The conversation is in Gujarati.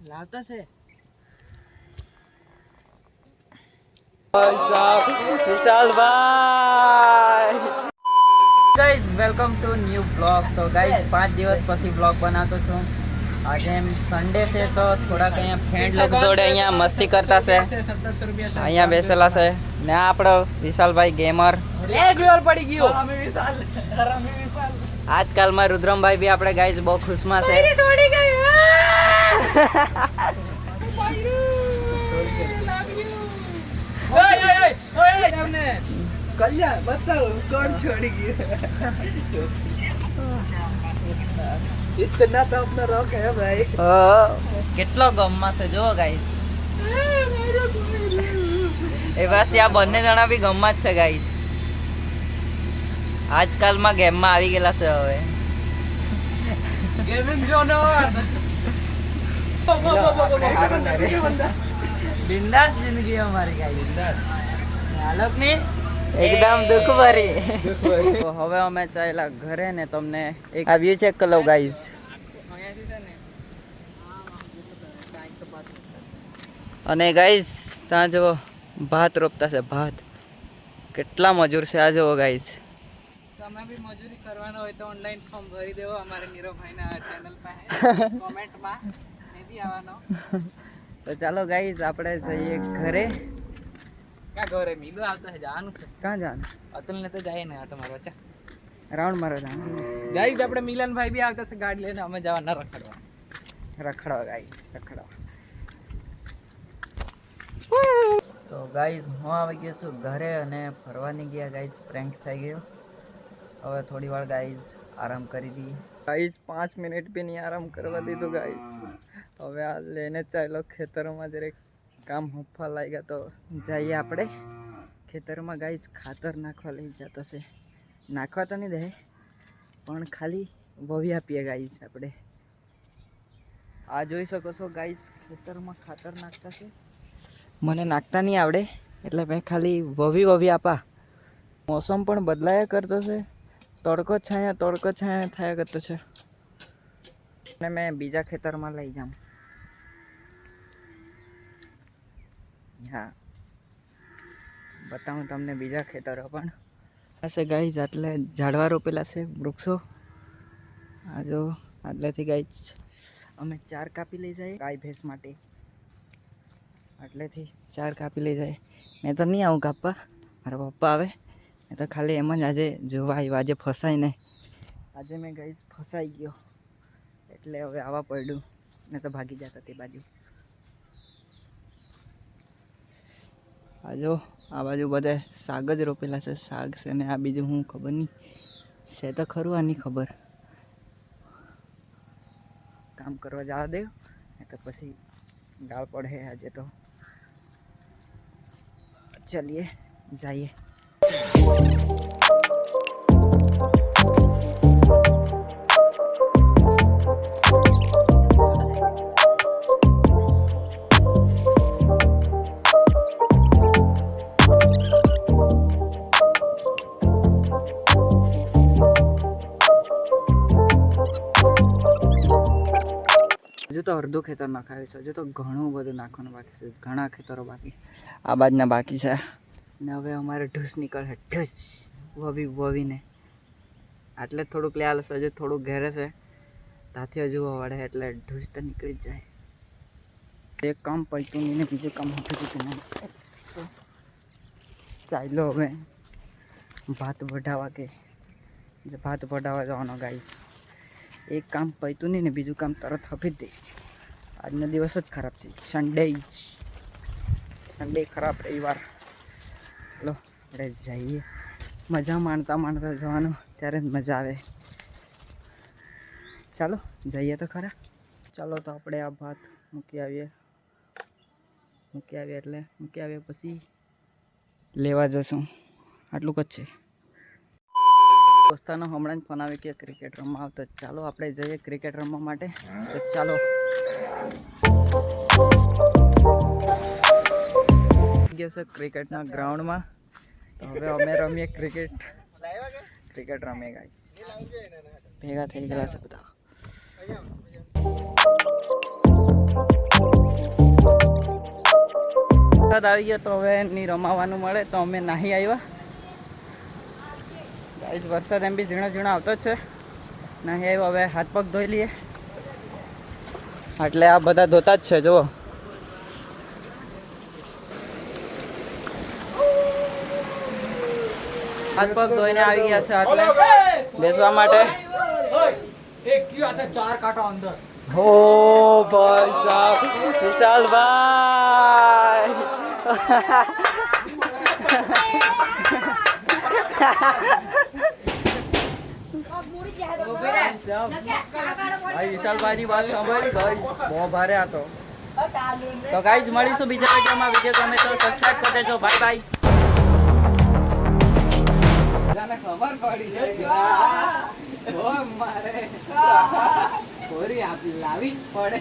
લાવતા છે વિશાલભાઈ. Guys welcome to new blog. તો ગાઈઝ 5 દિવસ પછી બ્લોગ બનાવતો છું. આજે એમ સન્ડે છે તો થોડાક અહીંયા ફ્રેન્ડ લોકો જોડે અહીંયા મસ્તી કરતા છે. અહીંયા બેસેલા છે ને આ આપણો વિશાલભાઈ ગેમર. પડી ગયો આજકાલમાં રુદ્રમભાઈ બી આપણે ગાઈઝ બહુ ખુશમાં છે. કલ્યાણ બતાવો કોણ છોડી ગયું. इतना तो अपना रॉक है भाई. કેટલો ગમમાં છે જો ગાઈઝ. એ વાસ્તે આ બંને જણા બી ગમમાં જ છે ગાઈઝ. આજકાલમાં ગેમમાં આવી ગયેલા છે હવે. गेमिंग जोनर બિંદાસ જિંદગી અમારી ગાઈઝ. બિંદાસ હાલક ની એકદમ દુઃખ ભરી. તો હવે અમે ચાલ્યા ઘરે ને તમને એક આ વ્યૂ ચેક કરી લઉં ગાઈઝ. અને ગાઈઝ ત્યાં જો ભાત રોપતા છે. ભાત કેટલા મજૂર છે આ જુઓ ગાઈઝ. તમે બી મજૂરી કરવાનો હોય તો ઓનલાઈન ફોર્મ ભરી દેવો અમારે નીરવભાઈના ચેનલ પાસે કોમેન્ટમાં મેદી આવવાનો. તો ચાલો ગાઈઝ આપણે જઈએ ઘરે. ક્યાં ઘરે મીલો આવતા છે જવાનું છે. ક્યાં જવાનું? અતુલને તો જાય ને આટો મારવા. ચા રાઉન્ડ મારવા જવાનું. ગાઈઝ આપણે મિલનભાઈ બી આવતા છે ગાડી લઈને. અમે જવાના રખડવા ગાઈઝ રખડવા. તો ગાઈઝ હું આવી ગયો છું ઘરે અને ફરવાની ગયા ગાઈઝ. પ્રેન્ક થઈ ગયો. હવે થોડી વાર ગાઈઝ આરામ કરી દઈએ. ગાઈઝ 5 મિનિટ બી નહીં આરામ કરવા દીધું ગાઈઝ. હવે આ લઈને ચાલો ખેતરોમાં જરીક કામ હફા લાગ્યા તો જઈએ આપણે ખેતરમાં ગાઈઝ. ખાતર નાખવા લઈ જતો છે. નાખવા તો નહીં દે પણ ખાલી વવી આપીએ ગાઈઝ આપણે. આ જોઈ શકો છો ગાઈઝ ખેતરમાં ખાતર નાખતા છે. મને નાખતા નહીં આવડે એટલે મેં ખાલી વવી આપા. મોસમ પણ બદલાયા કરતો છે. તડકો છાયા થયા કરતો છે. અને મેં બીજા ખેતરમાં લઈ જાઉં. હા બતાવું તમને બીજા ખેતરો પણ હશે ગાઈઝ. આટલે ઝાડવા રોપેલા છે વૃક્ષો. આ જો આટલેથી ગાઈઝ અમે 4 કાપી લઈ જાય ગાય ભેંસ માટે. આટલેથી 4 કાપી લઈ જાય. મેં તો નહીં આવું કાપવા, મારા પપ્પા આવે. મેં તો ખાલી એમ જ આજે જોવા આવ્યો. આજે ફસાય ને આજે મેં ગાઈઝ ફસાઈ ગયો એટલે હવે આવવા પડ્યું. ને તો ભાગી જતા તે બાજુ. આ બાજુ બધા શાક જ રોપેલા છે. શાક છે ને આ બીજું હું ખબર નહીં છે તો ખરું. આની ખબર કામ કરવા જવા દે તો પછી ગાળ પડે. આજે તો ચલીએ જઈએ. હજુ તો અડધું ખેતર નાખાયું છે. હજુ તો ઘણું બધું નાખવાનું બાકી છે. ઘણા ખેતરો બાકી આ બાજના બાકી છે. ને હવે અમારે ઢૂસ નીકળે. ઢૂસ વવીને આટલે જ થોડુંક લે આલશે. હજુ થોડુંક ઘેરે છે ત્યાંથી હજુ વળે એટલે ઢૂસ તો નીકળી જ જાય. એક કામ પૈતું નહીં ને બીજું કામ હતું નહીં. ચાલો હવે ભાત વઢાવા જવાનો ગાઈસ. એક કામ પૈતું નહીં ને બીજું કામ તરત હફી જ દે. આજનો દિવસ જ ખરાબ છે. સન્ડે ખરાબ. રવિવાર. ચાલો આપણે જઈએ. મજા માણતા જવાનું ત્યારે જ મજા આવે. ચાલો જઈએ તો ખરા. ચાલો તો આપણે આ ભાત મૂકી આવીએ પછી લેવા જશું. આટલું જ છે. દોસ્તાનો હમણાં જ ફોન આવે કે ક્રિકેટ રમવા આવતો. ચાલો આપણે જઈએ ક્રિકેટ રમવા માટે. તો ચાલો ગયો છે ક્રિકેટના ગ્રાઉન્ડમાં. તો હવે અમે રમીએ ક્રિકેટ રમીએ ગાઈસ. ભેગા થઈ ગયેલા છે બધા. વરસાદ આવી ગયો તો હવે નહીં રમાવાનું મળે તો અમે નાહી આવ્યા ગાઈઝ. વરસાદ એમ બી ઝીણો ઝીણો આવતો જ છે. નાહી આવ્યો, હવે હાથ પગ ધોઈ લઈએ. એટલે આ બધા ધોતા જ છે જુઓ. હાથ પગ ધોઈને આવી ગયા છે એટલે બેસવા માટે. હો ભાઈ સાહેબ, વિશાલભાઈ ભાઈ વિશાલભાઈ ની વાત સાંભળી ભાઈ, બહુ ભારે હતો. તો ગાઈઝ મળીશું બીજા વિડીયોમાં. વિડીયો ગમે તો સબસ્ક્રાઇબ કરી દેજો. Bye bye. ખબર પડી મારે લાવી જ પડે.